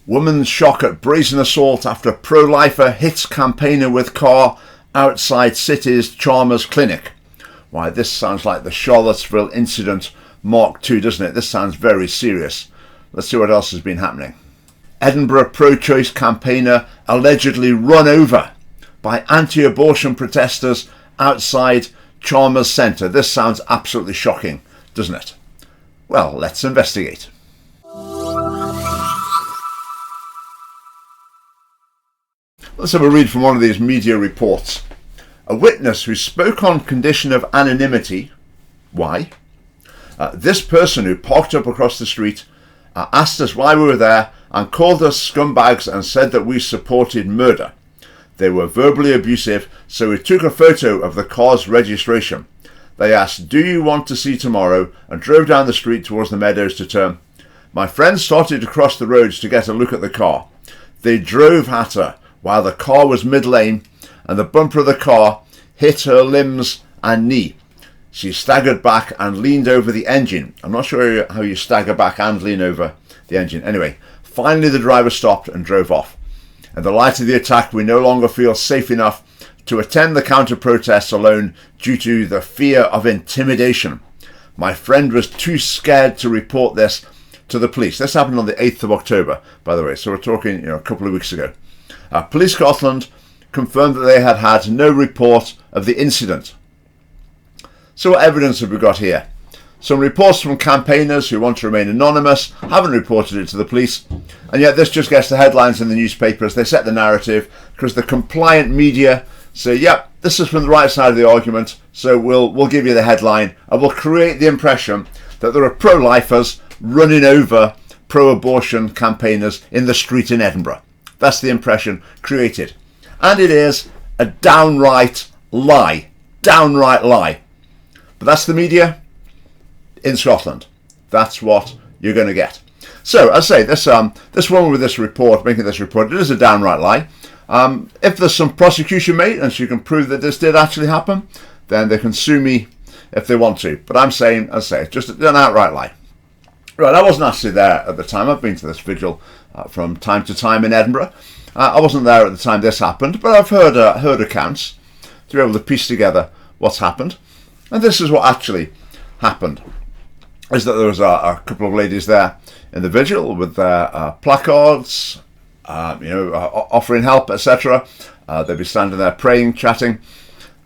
Woman's shock at brazen assault after pro-lifer hits campaigner with car outside city's Chalmers clinic. Why, this sounds like the Charlottesville incident Mark II, doesn't it? This sounds very serious. Let's see what else has been happening. Edinburgh pro-choice campaigner allegedly run over by anti-abortion protesters outside Chalmers Centre. This sounds absolutely shocking, doesn't it? Well, let's investigate. Let's have a read from one of these media reports. A witness who spoke on condition of anonymity. Why? This person who parked up across the street asked us why we were there and called us scumbags and said that we supported murder. They were verbally abusive, so we took a photo of the car's registration. They asked, "Do you want to see tomorrow?" and drove down the street towards the meadows to turn. My friend started to cross the roads to get a look at the car. They drove at her while the car was mid-lane and the bumper of the car hit her limbs and knee. She staggered back and leaned over the engine. I'm not sure how you stagger back and lean over the engine. Anyway, finally the driver stopped and drove off. In the light of the attack, we no longer feel safe enough to attend the counter-protests alone due to the fear of intimidation. My friend was too scared to report this to the police. This happened on the 8th of October, by the way, so we're talking a couple of weeks ago. Police Scotland confirmed that they had had no report of the incident. So what evidence have we got here? Some reports from campaigners who want to remain anonymous haven't reported it to the police, and yet this just gets the headlines in the newspapers. They set the narrative because the compliant media say, yep, this is from the right side of the argument, so we'll give you the headline and we'll create the impression that there are pro-lifers running over pro-abortion campaigners in the street in Edinburgh. That's the impression created. And it is a downright lie. Downright lie. But that's the media in Scotland. That's what you're going to get. So, as I say, this woman with this report, making this report, it is a downright lie. If there's some prosecution made and she can prove that this did actually happen, then they can sue me if they want to. But I'm saying, as I say, it's just an outright lie. Right, I wasn't actually there at the time. I've been to this vigil from time to time in Edinburgh. I wasn't there at the time this happened, but I've heard accounts to be able to piece together what's happened. And this is what actually happened. Is that there was a couple of ladies there in the vigil with their placards, offering help, etc. They'd be standing there praying, chatting,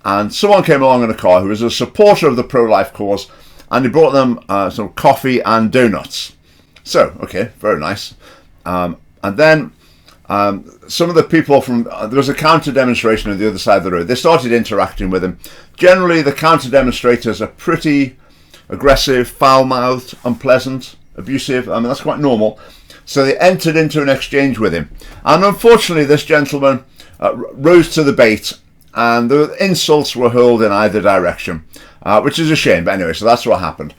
and someone came along in a car who was a supporter of the pro-life cause, and he brought them some coffee and donuts. So, okay, very nice. And then some of the people from there was a counter demonstration on the other side of the road. They started interacting with him. Generally, the counter demonstrators are pretty aggressive, foul-mouthed, unpleasant, abusive. I mean, that's quite normal. So they entered into an exchange with him. And unfortunately, this gentleman rose to the bait, and the insults were hurled in either direction, which is a shame. But anyway, so that's what happened.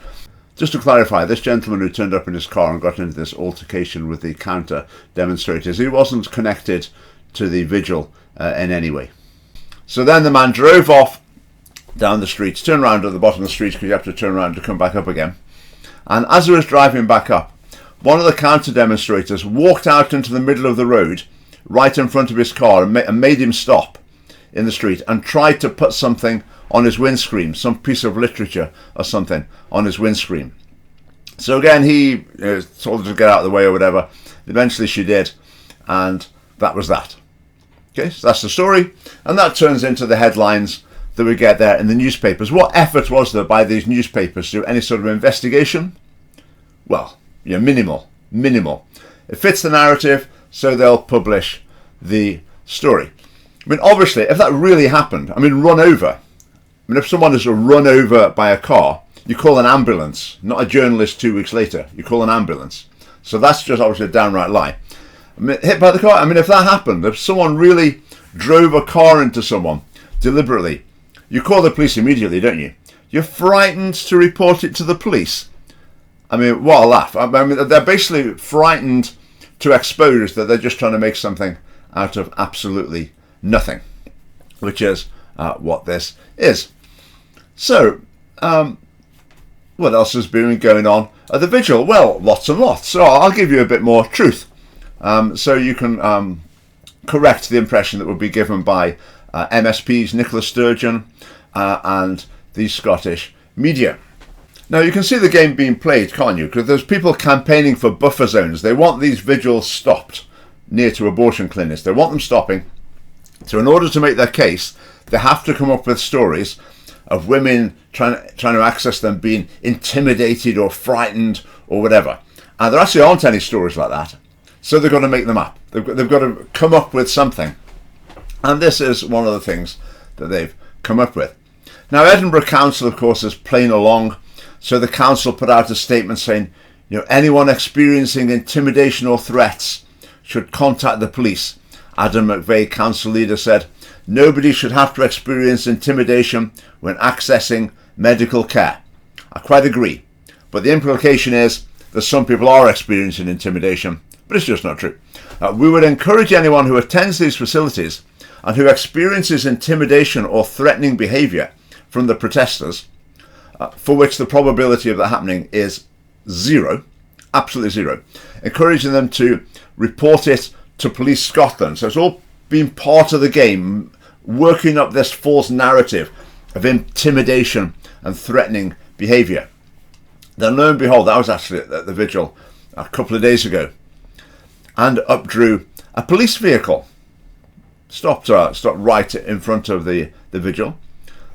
Just to clarify, this gentleman who turned up in his car and got into this altercation with the counter demonstrators, he wasn't connected to the vigil in any way. So then the man drove off down the street, turned around at the bottom of the street because you have to turn around to come back up again. And as he was driving back up, one of the counter demonstrators walked out into the middle of the road right in front of his car and made him stop in the street and tried to put something on his windscreen, some piece of literature or something on his windscreen. So again, he told her to get out of the way or whatever. Eventually she did, and that was that. Okay, so that's the story, and that turns into the headlines that we get there in the newspapers. What effort was there by these newspapers to do any sort of investigation? Well, minimal. It fits the narrative, so they'll publish the story. I mean, obviously, if that really happened, run over. If someone is run over by a car, you call an ambulance, not a journalist 2 weeks later. You call an ambulance. So that's just obviously a downright lie. Hit by the car, if that happened, if someone really drove a car into someone deliberately, you call the police immediately, don't you? You're frightened to report it to the police. What a laugh. They're basically frightened to expose that they're just trying to make something out of absolutely nothing, which is what this is. So, what else has been going on at the vigil? Well, lots and lots. So I'll give you a bit more truth So you can correct the impression that would be given by MSPs, Nicola Sturgeon, and the Scottish media. Now you can see the game being played, can't you? Because there's people campaigning for buffer zones. They want these vigils stopped near to abortion clinics. They want them stopping. So in order to make their case, they have to come up with stories of women trying to access them being intimidated or frightened or whatever. And there actually aren't any stories like that. So they've got to make them up. They've got to come up with something. And this is one of the things that they've come up with. Now Edinburgh Council, of course, is playing along. So the council put out a statement saying, anyone experiencing intimidation or threats should contact the police. Adam McVeigh, council leader, said, nobody should have to experience intimidation when accessing medical care. I quite agree. But the implication is that some people are experiencing intimidation, but it's just not true. We would encourage anyone who attends these facilities and who experiences intimidation or threatening behaviour from the protesters, for which the probability of that happening is zero, absolutely zero, encouraging them to report it to Police Scotland. So it's all been part of the game, working up this false narrative of intimidation and threatening behaviour. Then lo and behold, that was actually at the Vigil a couple of days ago, and up drew a police vehicle. Stopped right in front of the Vigil.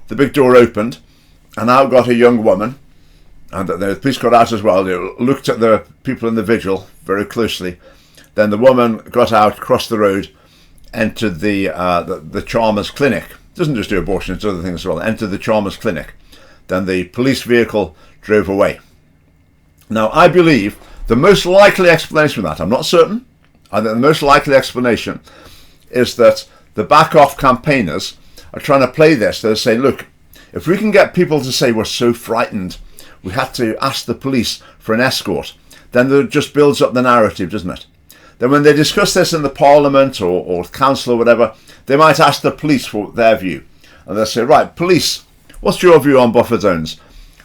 The big door opened, and out got a young woman, and the police got out as well. They looked at the people in the Vigil very closely. Then the woman got out, crossed the road, entered the Chalmers clinic. Doesn't just do abortion, it's other things as well. Entered the Chalmers clinic. Then the police vehicle drove away. Now, I believe the most likely explanation for that, I'm not certain, I think the most likely explanation is that the back-off campaigners are trying to play this. They're saying, look, if we can get people to say we're so frightened, we had to ask the police for an escort, then it just builds up the narrative, doesn't it? Then when they discuss this in the Parliament or Council or whatever, they might ask the police for their view. And they'll say, right, police, what's your view on buffer zones?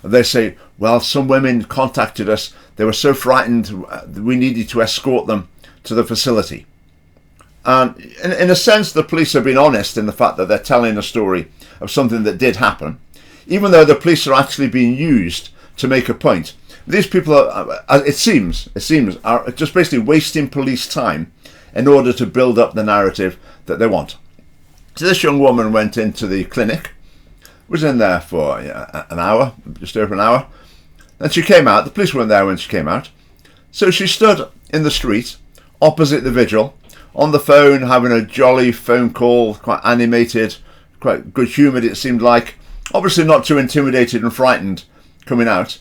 And they say, well, some women contacted us. They were so frightened, we needed to escort them to the facility. And in a sense, the police have been honest in the fact that they're telling a story of something that did happen, even though the police are actually being used to make a point. These people are, it seems, are just basically wasting police time in order to build up the narrative that they want. So this young woman went into the clinic, was in there for an hour, just over an hour. Then she came out. The police weren't there when she came out. So she stood in the street opposite the Vigil, on the phone, having a jolly phone call, quite animated, quite good-humoured it seemed like. Obviously not too intimidated and frightened coming out.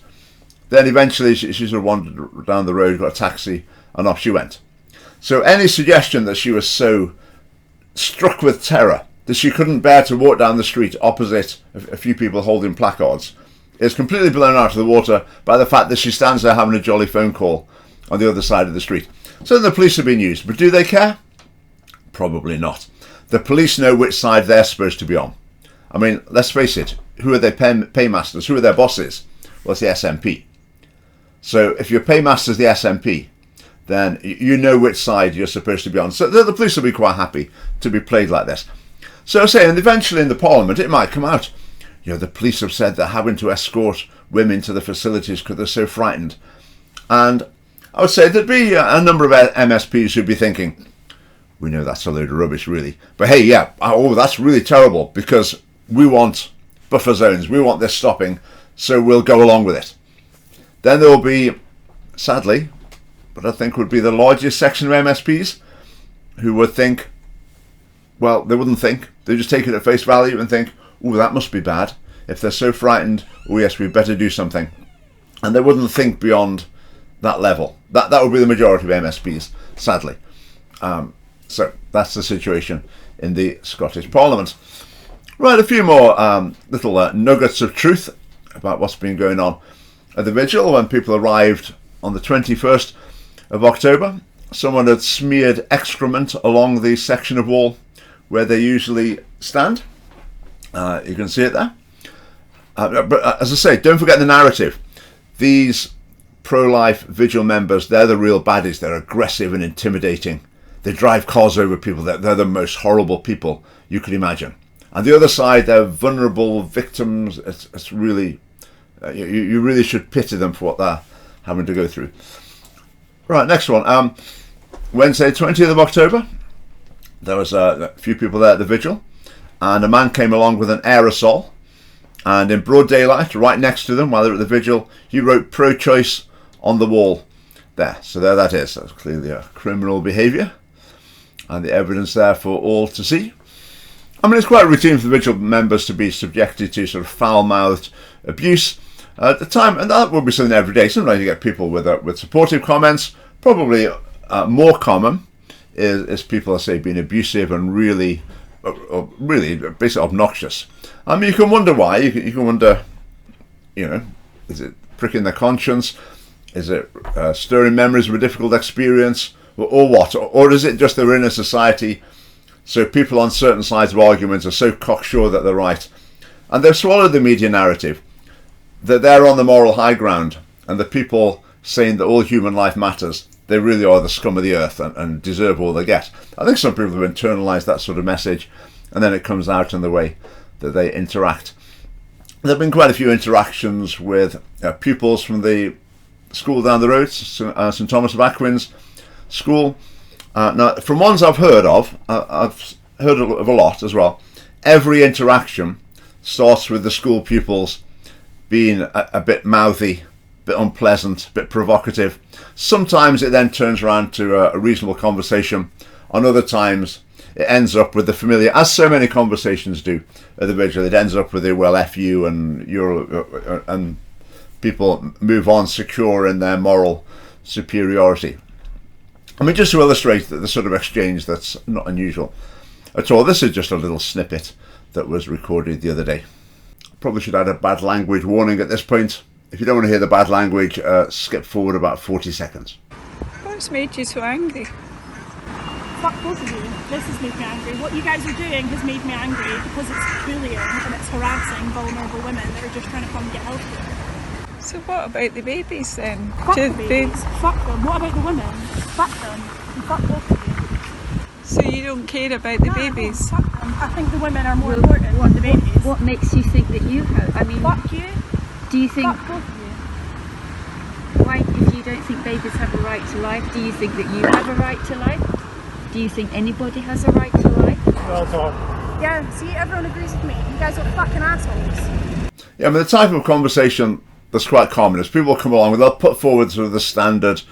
Then eventually she sort of wandered down the road, got a taxi, and off she went. So any suggestion that she was so struck with terror that she couldn't bear to walk down the street opposite a few people holding placards is completely blown out of the water by the fact that she stands there having a jolly phone call on the other side of the street. So the police have been used, but do they care? Probably not. The police know which side they're supposed to be on. I mean, let's face it, who are their paymasters? Who are their bosses? Well, it's the SNP. So if your paymaster's the SNP, then you know which side you're supposed to be on. So the police will be quite happy to be played like this. So saying eventually in the Parliament it might come out, the police have said they're having to escort women to the facilities because they're so frightened. And I would say there'd be a number of MSPs who'd be thinking, we know that's a load of rubbish really, but hey, that's really terrible because we want buffer zones, we want this stopping, so we'll go along with it. Then there will be, sadly, but I think would be the largest section of MSPs who would think, well, they wouldn't think, they just take it at face value and think, oh, that must be bad. If they're so frightened, oh yes, we better do something. And they wouldn't think beyond that level. That would be the majority of MSPs, sadly. So that's the situation in the Scottish Parliament. Right, a few more little nuggets of truth about what's been going on at the Vigil. When people arrived on the 21st of October, someone had smeared excrement along the section of wall where they usually stand. You can see it there. But as I say, don't forget the narrative. These pro-life Vigil members, they're the real baddies. They're aggressive and intimidating. They drive cars over people. They're the most horrible people you could imagine. And the other side, they're vulnerable victims. It's really, you really should pity them for what they're having to go through. Right, next one. Wednesday, 20th of October. There was a few people there at the Vigil, and a man came along with an aerosol, and in broad daylight, right next to them while they were at the Vigil, he wrote pro-choice on the wall there. So there that is. That's clearly a criminal behaviour, and the evidence there for all to see. I mean, it's quite routine for the Vigil members to be subjected to sort of foul-mouthed abuse at the time, and that would be something every day. Sometimes you get people with supportive comments. Probably more common is people, say, being abusive and really basically obnoxious. I mean, you can wonder why. You can wonder, is it pricking their conscience? Is it stirring memories of a difficult experience? Or what? Or is it just they're in a society, so people on certain sides of arguments are so cocksure that they're right, and they've swallowed the media narrative that they're on the moral high ground, and the people saying that all human life matters, they really are the scum of the earth and deserve all they get. I think some people have internalised that sort of message, and then it comes out in the way that they interact. There have been quite a few interactions with pupils from the school down the road, St Thomas of Aquin's school. Now, from ones I've heard of, I've heard of a lot as well. Every interaction starts with the school pupils being a bit mouthy, a bit unpleasant, a bit provocative. Sometimes it then turns around to a reasonable conversation. On other times, it ends up with the familiar, as so many conversations do at the Vigil. It ends up with a well, F you, and people move on secure in their moral superiority. I mean, just to illustrate the sort of exchange that's not unusual at all, this is just a little snippet that was recorded the other day. Probably should add a bad language warning at this point. If you don't want to hear the bad language, skip forward about 40 seconds. What's made you so angry? Fuck both of you. This has made me angry. What you guys are doing has made me angry because it's bullying and it's harassing vulnerable women that are just trying to come and get healthcare. So what about the babies then? Fuck the babies. Fuck them. What about the women? Fuck them. And fuck both of you. So you don't care about the babies? Fuck them. I think the women are more important than the babies. What makes you think that you have? I mean, fuck you. Do you think? Fuck both of you. Why, if you don't think babies have a right to life, do you think that you have a right to life? Do you think anybody has a right to life? Well done. Yeah, see, everyone agrees with me. You guys are fucking assholes. Yeah, I mean, the type of conversation that's quite common is people come along and they'll put forward sort of the standard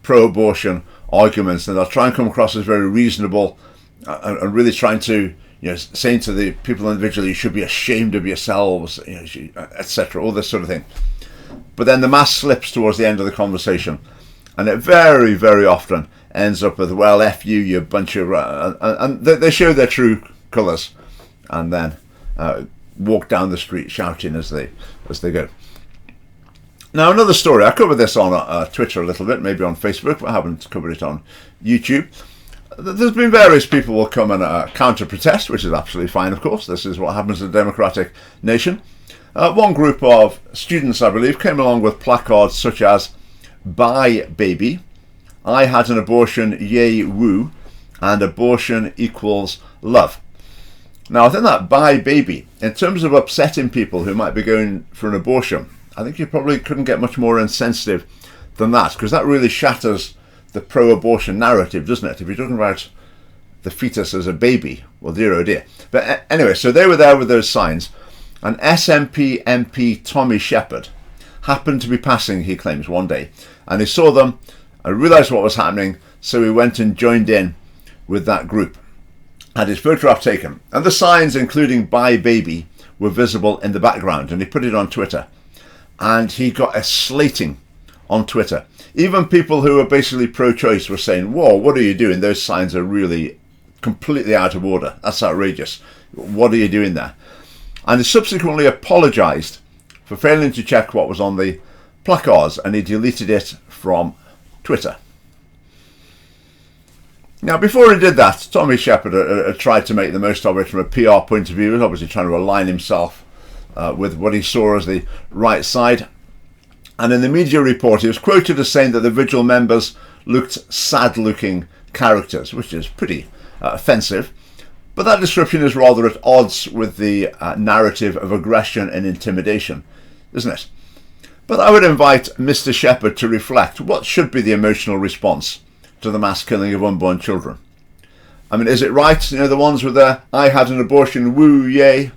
pro-abortion arguments, and they'll try and come across as very reasonable and really trying to, saying to the people in the Vigil, you should be ashamed of yourselves, etc., all this sort of thing. But then the mask slips towards the end of the conversation, and it very, very often ends up with, well, F you, you bunch of... and they show their true colours, and then walk down the street shouting as they go. Now, another story. I covered this on Twitter a little bit, maybe on Facebook, but I haven't covered it on YouTube. There's been various people will come and counter-protest, which is absolutely fine, of course. This is what happens in a democratic nation. One group of students, I believe, came along with placards such as, "Bye, baby," "I had an abortion, yay, woo," and "abortion equals love." Now, I think that "bye, baby," in terms of upsetting people who might be going for an abortion, I think you probably couldn't get much more insensitive than that, because that really shatters the pro-abortion narrative, doesn't it? If you're talking about the fetus as a baby, well, dear oh dear. But anyway, so they were there with those signs, and SNP MP Tommy Sheppard happened to be passing, he claims, one day, and he saw them and realised what was happening, so he went and joined in with that group. Had his photograph taken, and the signs, including "Bye Baby," were visible in the background, and he put it on Twitter. And he got a slating on Twitter. Even people who were basically pro-choice were saying, whoa, what are you doing? Those signs are really completely out of order. That's outrageous. What are you doing there? And he subsequently apologised for failing to check what was on the placards, and he deleted it from Twitter. Now, before he did that, Tommy Sheppard tried to make the most of it from a PR point of view. He was obviously trying to align himself with what he saw as the right side. And in the media report, he was quoted as saying that the Vigil members looked sad-looking characters, which is pretty offensive. But that description is rather at odds with the narrative of aggression and intimidation, isn't it? But I would invite Mr. Sheppard to reflect what should be the emotional response to the mass killing of unborn children. I mean, is it right, the ones with the "I had an abortion, woo, yay"?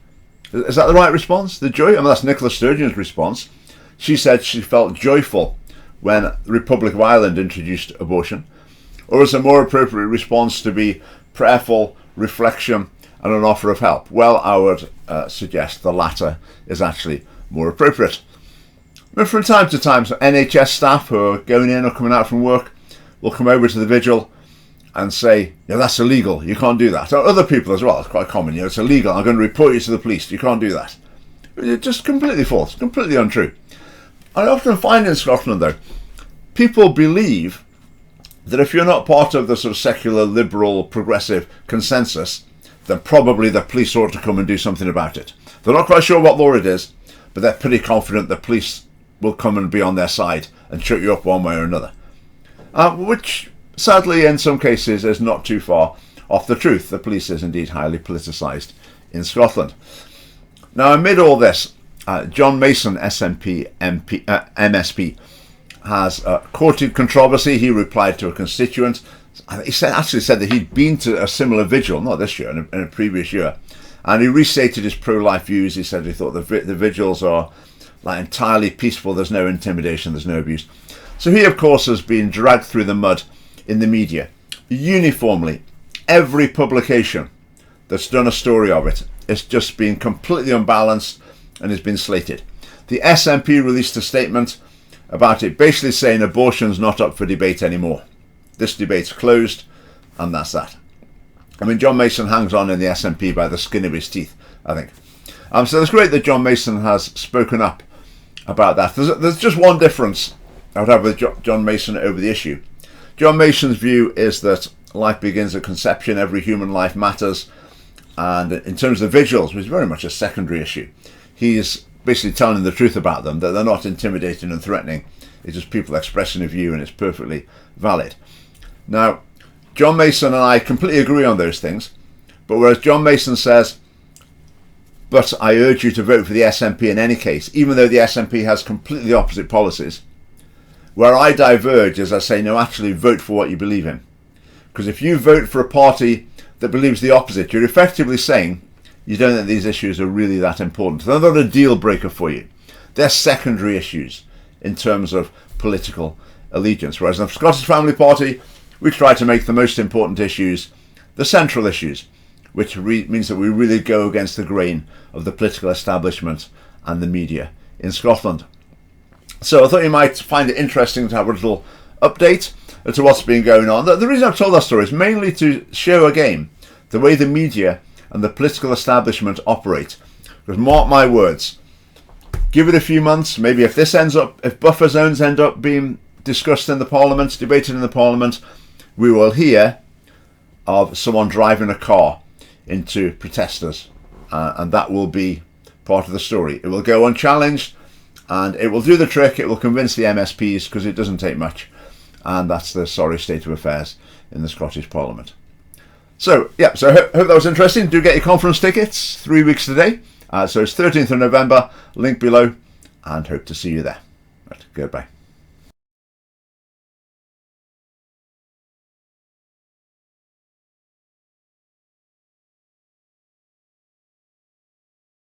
Is that the right response? The joy? I mean, that's Nicola Sturgeon's response. She said she felt joyful when the Republic of Ireland introduced abortion. Or is a more appropriate response to be prayerful, reflection, and an offer of help? Well, I would suggest the latter is actually more appropriate. But from time to time, so NHS staff who are going in or coming out from work will come over to the vigil and say, that's illegal, you can't do that. Or other people as well, it's quite common, it's illegal, I'm going to report you to the police, you can't do that. It's just completely false, completely untrue. I often find in Scotland, though, people believe that if you're not part of the sort of secular, liberal, progressive consensus, then probably the police ought to come and do something about it. They're not quite sure what law it is, but they're pretty confident the police will come and be on their side and shut you up one way or another. Which, sadly, in some cases is not too far off the truth. The police is indeed highly politicised in Scotland. Now, amid all this, John Mason, SNP MSP, has courted controversy. He replied to a constituent. He actually said that he'd been to a similar vigil, not this year, in a previous year, and he restated his pro-life views. He said he thought the vigils are entirely peaceful, there's no intimidation, there's no abuse. So he, of course, has been dragged through the mud in the media. Uniformly, every publication that's done a story of it has just been completely unbalanced and has been slated. The SNP released a statement about it, basically saying abortion's not up for debate anymore. This debate's closed, and that's that. I mean, John Mason hangs on in the SNP by the skin of his teeth, I think. So it's great that John Mason has spoken up about that. There's just one difference I would have with John Mason over the issue. John Mason's view is that life begins at conception, every human life matters, and in terms of the vigils, which is very much a secondary issue, he's basically telling the truth about them, that they're not intimidating and threatening. It's just people expressing a view, and it's perfectly valid. Now, John Mason and I completely agree on those things, but whereas John Mason says, but I urge you to vote for the SNP in any case, even though the SNP has completely opposite policies, where I diverge is I say, no, actually vote for what you believe in. Because if you vote for a party that believes the opposite, you're effectively saying you don't think these issues are really that important. They're not a deal breaker for you. They're secondary issues in terms of political allegiance. Whereas in the Scottish Family Party, we try to make the most important issues the central issues, which means that we really go against the grain of the political establishment and the media in Scotland. So I thought you might find it interesting to have a little update as to what's been going on. The reason I've told that story is mainly to show again the way the media and the political establishment operate. Because mark my words, give it a few months, maybe if buffer zones end up being discussed in the Parliament, debated in the Parliament, we will hear of someone driving a car into protesters, and that will be part of the story. It will go unchallenged, and it will do the trick. It will convince the MSPs, because it doesn't take much, and that's the sorry state of affairs in the Scottish Parliament. So yeah, so hope that was interesting. Do get your conference tickets, 3 weeks today. So it's 13th of November, link below, and hope to see you there. Right, goodbye.